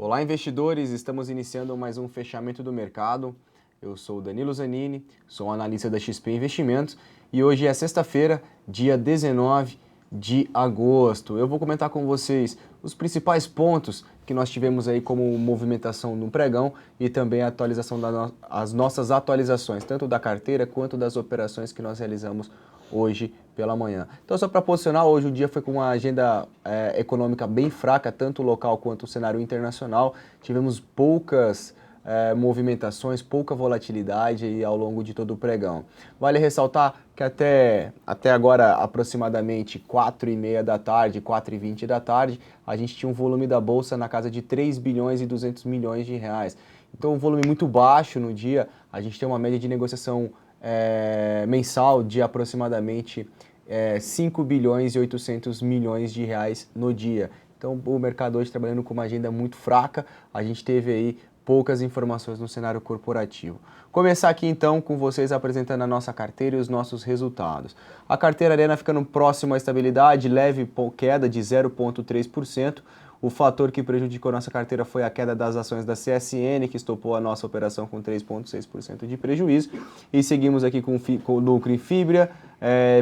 Olá, investidores! Estamos iniciando mais um fechamento do mercado. Eu sou o Danilo Zanini, sou analista da XP Investimentos e hoje é sexta-feira, dia 19 de agosto. Eu vou comentar com vocês os principais pontos que nós tivemos aí como movimentação no pregão e também a atualização das nossas atualizações, tanto da carteira quanto das operações que nós realizamos hoje pela manhã. Então, só para posicionar, hoje o dia foi com uma agenda econômica bem fraca, tanto local quanto o cenário internacional. Tivemos poucas movimentações, pouca volatilidade aí ao longo de todo o pregão. Vale ressaltar que até agora, aproximadamente 4h30 da tarde, 4h20 da tarde, a gente tinha um volume da Bolsa na casa de 3 bilhões e 200 milhões de reais. Então, um volume muito baixo no dia. A gente tem uma média de negociação mensal de aproximadamente 5 bilhões e 800 milhões de reais no dia. Então, o mercado hoje trabalhando com uma agenda muito fraca, a gente teve aí poucas informações no cenário corporativo. Começar aqui então com vocês apresentando a nossa carteira e os nossos resultados. A carteira Arena ficando próximo à estabilidade, leve queda de 0,3%. O fator que prejudicou nossa carteira foi a queda das ações da CSN, que estopou a nossa operação com 3,6% de prejuízo. E seguimos aqui com lucro em Fibria,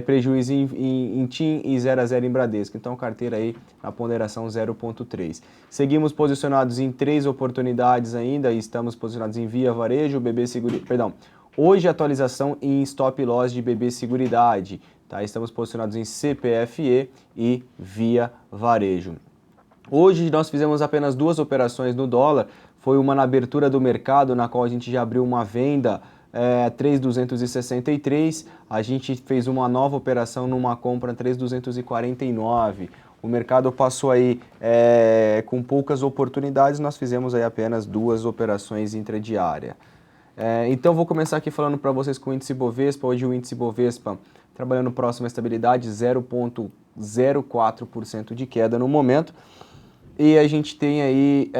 prejuízo em TIM e 0 a 0 em Bradesco. Então, carteira aí na ponderação 0,3. Seguimos posicionados em 3 oportunidades ainda, e estamos posicionados em Via Varejo, BB Seguridade, perdão. Hoje, atualização em stop loss de BB Seguridade. Tá? Estamos posicionados em CPFE e Via Varejo. Hoje nós fizemos apenas 2 operações no dólar, foi uma na abertura do mercado, na qual a gente já abriu uma venda 3.263, a gente fez uma nova operação numa compra 3.249. O mercado passou aí com poucas oportunidades, nós fizemos aí apenas 2 operações intradiárias. Então vou começar aqui falando para vocês com o índice Bovespa. Hoje o índice Bovespa trabalhando próximo à estabilidade, 0,04% de queda no momento. E a gente tem aí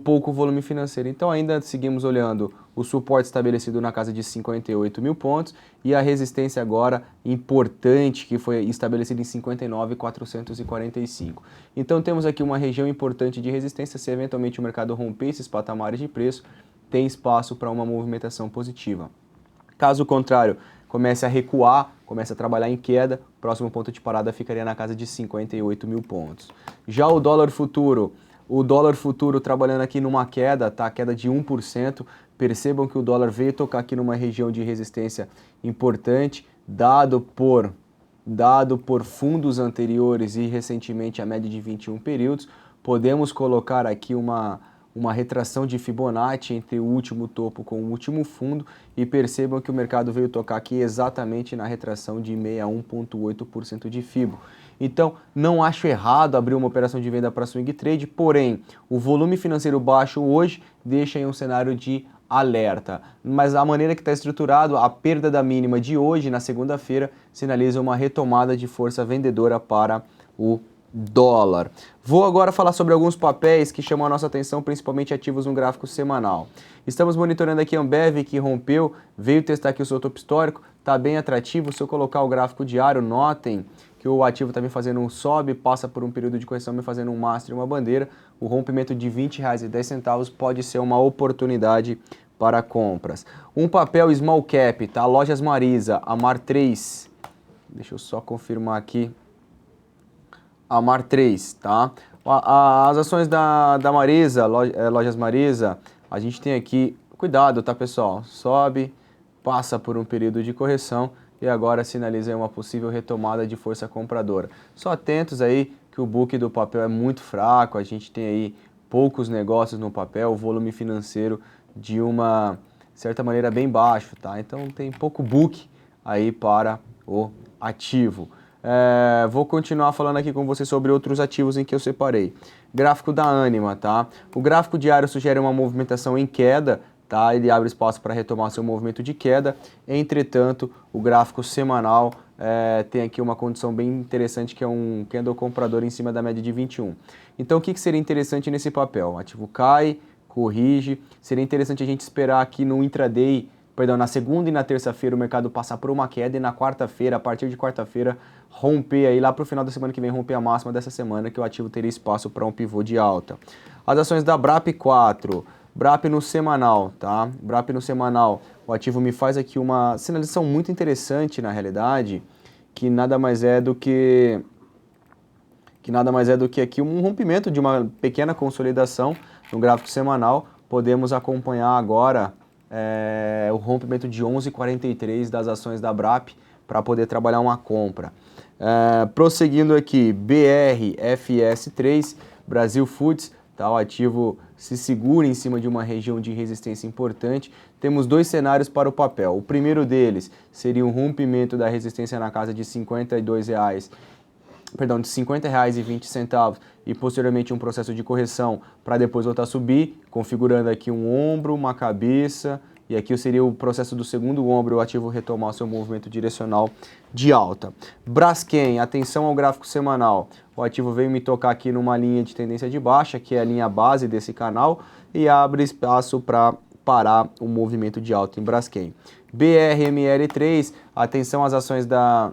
pouco volume financeiro. Então ainda seguimos olhando o suporte estabelecido na casa de 58 mil pontos e a resistência agora importante que foi estabelecida em 59.445. Então temos aqui uma região importante de resistência. Se eventualmente o mercado romper esses patamares de preço, tem espaço para uma movimentação positiva. Caso contrário, comece a recuar, comece a trabalhar em queda, próximo ponto de parada ficaria na casa de 58 mil pontos. Já o dólar futuro trabalhando aqui numa queda, tá? Queda de 1%. Percebam que o dólar veio tocar aqui numa região de resistência importante, dado por fundos anteriores e recentemente a média de 21 períodos. Podemos colocar aqui uma retração de Fibonacci entre o último topo com o último fundo e percebam que o mercado veio tocar aqui exatamente na retração de 61,8% de Fibo. Então, não acho errado abrir uma operação de venda para swing trade, porém, o volume financeiro baixo hoje deixa em um cenário de alerta. Mas a maneira que está estruturado, a perda da mínima de hoje, na segunda-feira, sinaliza uma retomada de força vendedora para o dólar. Vou agora falar sobre alguns papéis que chamam a nossa atenção, principalmente ativos no gráfico semanal. Estamos monitorando aqui a Ambev, que rompeu, veio testar aqui o seu topo histórico, está bem atrativo. Se eu colocar o gráfico diário, notem que o ativo está me fazendo um sobe, passa por um período de correção, me fazendo um master e uma bandeira. O rompimento de R$ 20,10 pode ser uma oportunidade para compras. Um papel small cap, tá? Lojas Marisa, Amar 3. Deixa eu só confirmar aqui. Amar 3, tá? As ações da Marisa, Lojas Marisa, a gente tem aqui, cuidado, tá, pessoal? Sobe, passa por um período de correção e agora sinaliza uma possível retomada de força compradora. Só atentos aí que o book do papel é muito fraco, a gente tem aí poucos negócios no papel, o volume financeiro de uma certa maneira bem baixo, tá? Então tem pouco book aí para o ativo. Vou continuar falando aqui com você sobre outros ativos em que eu separei. Gráfico da Ânima, tá? O gráfico diário sugere uma movimentação em queda, tá? Ele abre espaço para retomar seu movimento de queda. Entretanto, o gráfico semanal tem aqui uma condição bem interessante, que é um candle comprador em cima da média de 21. Então, o que seria interessante nesse papel? O ativo cai, corrige. Seria interessante a gente esperar aqui no intraday perdão, na segunda e na terça-feira o mercado passar por uma queda e na quarta-feira, a partir de quarta-feira, romper aí lá para o final da semana que vem, romper a máxima dessa semana, que o ativo teria espaço para um pivô de alta. As ações da BRAP 4, BRAP no semanal, tá? BRAP no semanal, o ativo me faz aqui uma sinalização muito interessante na realidade, que nada mais é do que aqui um rompimento de uma pequena consolidação no gráfico semanal. Podemos acompanhar agora o rompimento de 11,43 das ações da BRAP para poder trabalhar uma compra. Prosseguindo aqui, BRFS3, Brasil Foods, tá? O ativo se segura em cima de uma região de resistência importante. Temos dois cenários para o papel. O primeiro deles seria um rompimento da resistência na casa de R$ 52,00, perdão, de R$ 50,20 e posteriormente um processo de correção para depois voltar a subir, configurando aqui um ombro, uma cabeça, e aqui seria o processo do segundo ombro, o ativo retomar seu movimento direcional de alta. Braskem, atenção ao gráfico semanal. O ativo veio me tocar aqui numa linha de tendência de baixa, que é a linha base desse canal, e abre espaço para parar o movimento de alta em Braskem. BRML3, atenção às ações da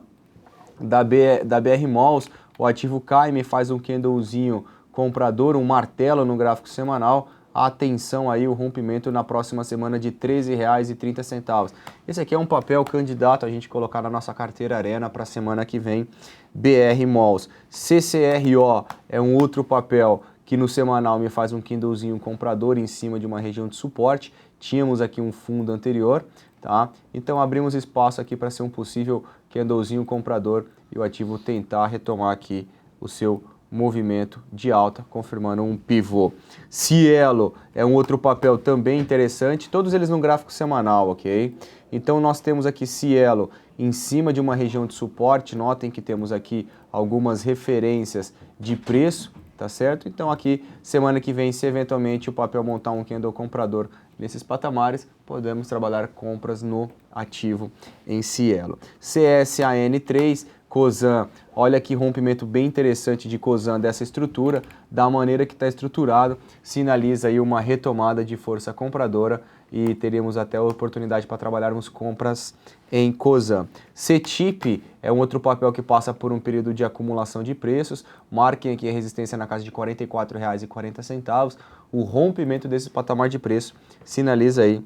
BR Malls, o ativo cai, me faz um candlezinho comprador, um martelo no gráfico semanal. Atenção aí, o rompimento na próxima semana de R$ 13,30. Esse aqui é um papel candidato a gente colocar na nossa carteira Arena para a semana que vem. BR Malls. CCRO é um outro papel que no semanal me faz um candlezinho comprador em cima de uma região de suporte. Tínhamos aqui um fundo anterior, tá? Então abrimos espaço aqui para ser um possível candlezinho comprador e o ativo tentar retomar aqui o seu movimento de alta, confirmando um pivô. Cielo é um outro papel também interessante, todos eles no gráfico semanal, ok? Então nós temos aqui Cielo em cima de uma região de suporte, notem que temos aqui algumas referências de preço, tá certo? Então aqui, semana que vem, se eventualmente o papel montar um candle comprador nesses patamares, podemos trabalhar compras no ativo em Cielo. CSAN3, Cosan, olha que rompimento bem interessante de Cosan dessa estrutura, da maneira que está estruturado, sinaliza aí uma retomada de força compradora e teríamos até a oportunidade para trabalharmos compras em Cosan. CETIP é um outro papel que passa por um período de acumulação de preços, marquem aqui a resistência na casa de R$ 44,40, o rompimento desse patamar de preço sinaliza aí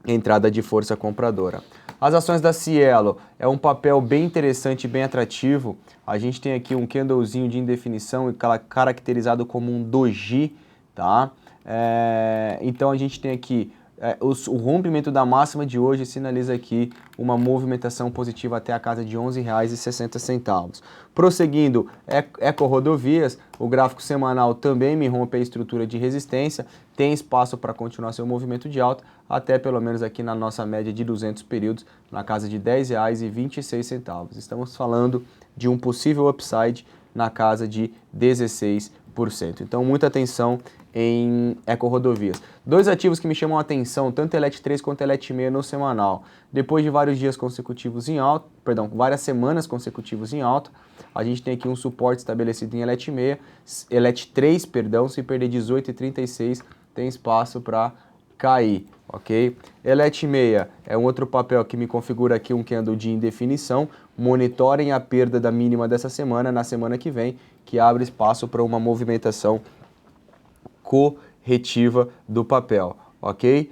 entrada de força compradora. As ações da Cielo é um papel bem interessante, bem atrativo. A gente tem aqui um candlezinho de indefinição caracterizado como um doji, tá? Então a gente tem aqui o rompimento da máxima de hoje sinaliza aqui uma movimentação positiva até a casa de R$ 11,60. Prosseguindo, Eco-Rodovias, o gráfico semanal também me rompe a estrutura de resistência, tem espaço para continuar seu movimento de alta, até pelo menos aqui na nossa média de 200 períodos, na casa de R$ 10,26. Estamos falando de um possível upside na casa de 16%. Então, muita atenção em Eco-Rodovias. Dois ativos que me chamam a atenção, tanto ELET3 quanto ELET6 no semanal. Depois de vários dias consecutivos em alta, várias semanas consecutivas em alta, a gente tem aqui um suporte estabelecido em ELET3, se perder 18,36, tem espaço para cair, ok? ELET6 é um outro papel que me configura aqui um candle de indefinição. Monitorem a perda da mínima dessa semana, na semana que vem, que abre espaço para uma movimentação corretiva do papel, ok?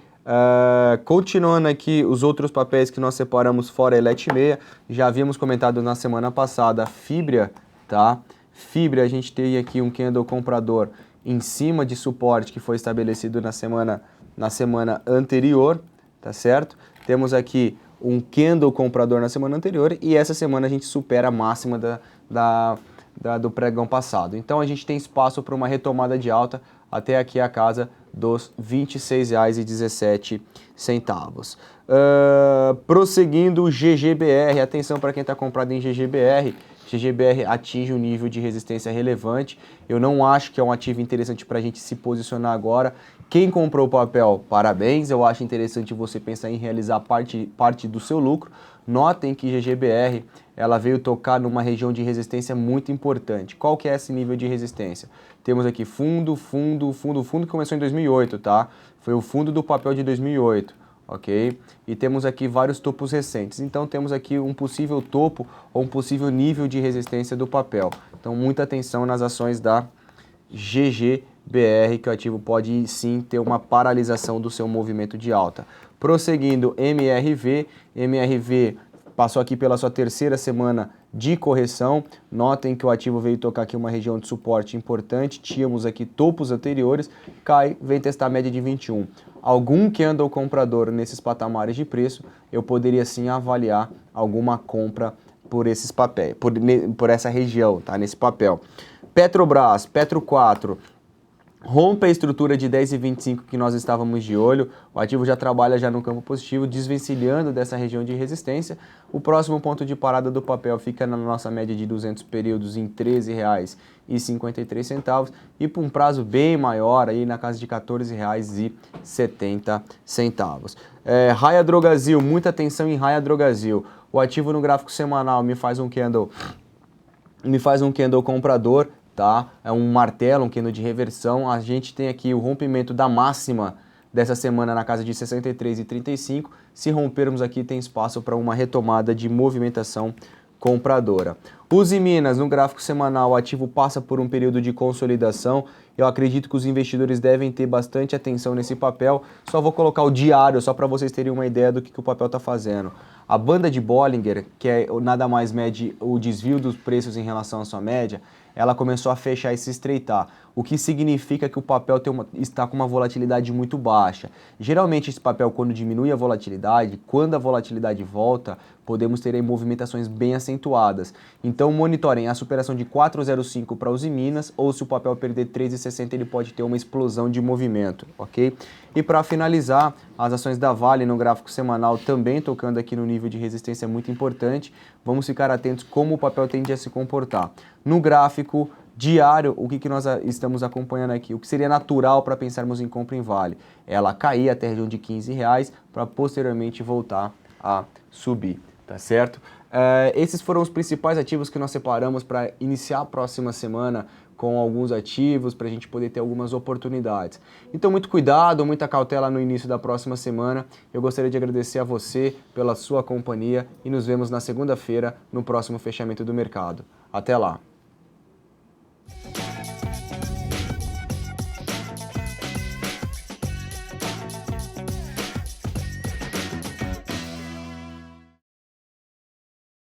Continuando aqui os outros papéis que nós separamos fora ELET6, já havíamos comentado na semana passada, Fibria, tá? Fibria, a gente tem aqui um candle comprador em cima de suporte que foi estabelecido na semana anterior, tá certo? Temos aqui um candle comprador na semana anterior e essa semana a gente supera a máxima do pregão passado. Então a gente tem espaço para uma retomada de alta até aqui a casa dos R$ 26,17. Prosseguindo, GGBR, atenção para quem está comprado em GGBR. GGBR atinge um nível de resistência relevante. Eu não acho que é um ativo interessante para a gente se posicionar agora. Quem comprou o papel, parabéns. Eu acho interessante você pensar em realizar parte do seu lucro. Notem que GGBR ela veio tocar numa região de resistência muito importante. Qual que é esse nível de resistência? Temos aqui fundo que começou em 2008, tá? Foi o fundo do papel de 2008. ok? E temos aqui vários topos recentes. Então temos aqui um possível topo ou um possível nível de resistência do papel. Então muita atenção nas ações da GGBR, que o ativo pode sim ter uma paralisação do seu movimento de alta. Prosseguindo, MRV passou aqui pela sua terceira semana de correção. Notem que o ativo veio tocar aqui uma região de suporte importante. Tínhamos aqui topos anteriores, cai, vem testar a média de 21. Algum candle comprador nesses patamares de preço, eu poderia sim avaliar alguma compra por esses papéis, por essa região, tá? Nesse papel. Petrobras, Petro 4, rompe a estrutura de 10,25 que nós estávamos de olho, o ativo já trabalha já no campo positivo, desvencilhando dessa região de resistência. O próximo ponto de parada do papel fica na nossa média de 200 períodos em R$ 13,53 e por um prazo bem maior, aí na casa de R$ 14,70. Raia Drogasil, muita atenção em Raia Drogasil. O ativo no gráfico semanal me faz um candle comprador, tá? É um martelo, um candle de reversão. A gente tem aqui o rompimento da máxima dessa semana na casa de 63,35. Se rompermos aqui, tem espaço para uma retomada de movimentação compradora. Uzi Minas, no gráfico semanal, o ativo passa por um período de consolidação. Eu acredito que os investidores devem ter bastante atenção nesse papel. Só vou colocar o diário, só para vocês terem uma ideia do que o papel está fazendo. A banda de Bollinger, que é nada mais mede o desvio dos preços em relação à sua média, ela começou a fechar e se estreitar, o que significa que o papel está com uma volatilidade muito baixa. Geralmente esse papel, quando diminui a volatilidade, quando a volatilidade volta, podemos ter aí movimentações bem acentuadas. Então monitorem a superação de 4,05 para Uzi Minas, ou se o papel perder 3,60 ele pode ter uma explosão de movimento, ok? E para finalizar, as ações da Vale no gráfico semanal também tocando aqui no nível de resistência muito importante. Vamos ficar atentos como o papel tende a se comportar. No gráfico diário, o que nós estamos acompanhando aqui? O que seria natural para pensarmos em compra em Vale? Ela cair até a região de R$ 15 para posteriormente voltar a subir, tá certo? Esses foram os principais ativos que nós separamos para iniciar a próxima semana com alguns ativos, para a gente poder ter algumas oportunidades. Então, muito cuidado, muita cautela no início da próxima semana. Eu gostaria de agradecer a você pela sua companhia e nos vemos na segunda-feira no próximo fechamento do mercado. Até lá!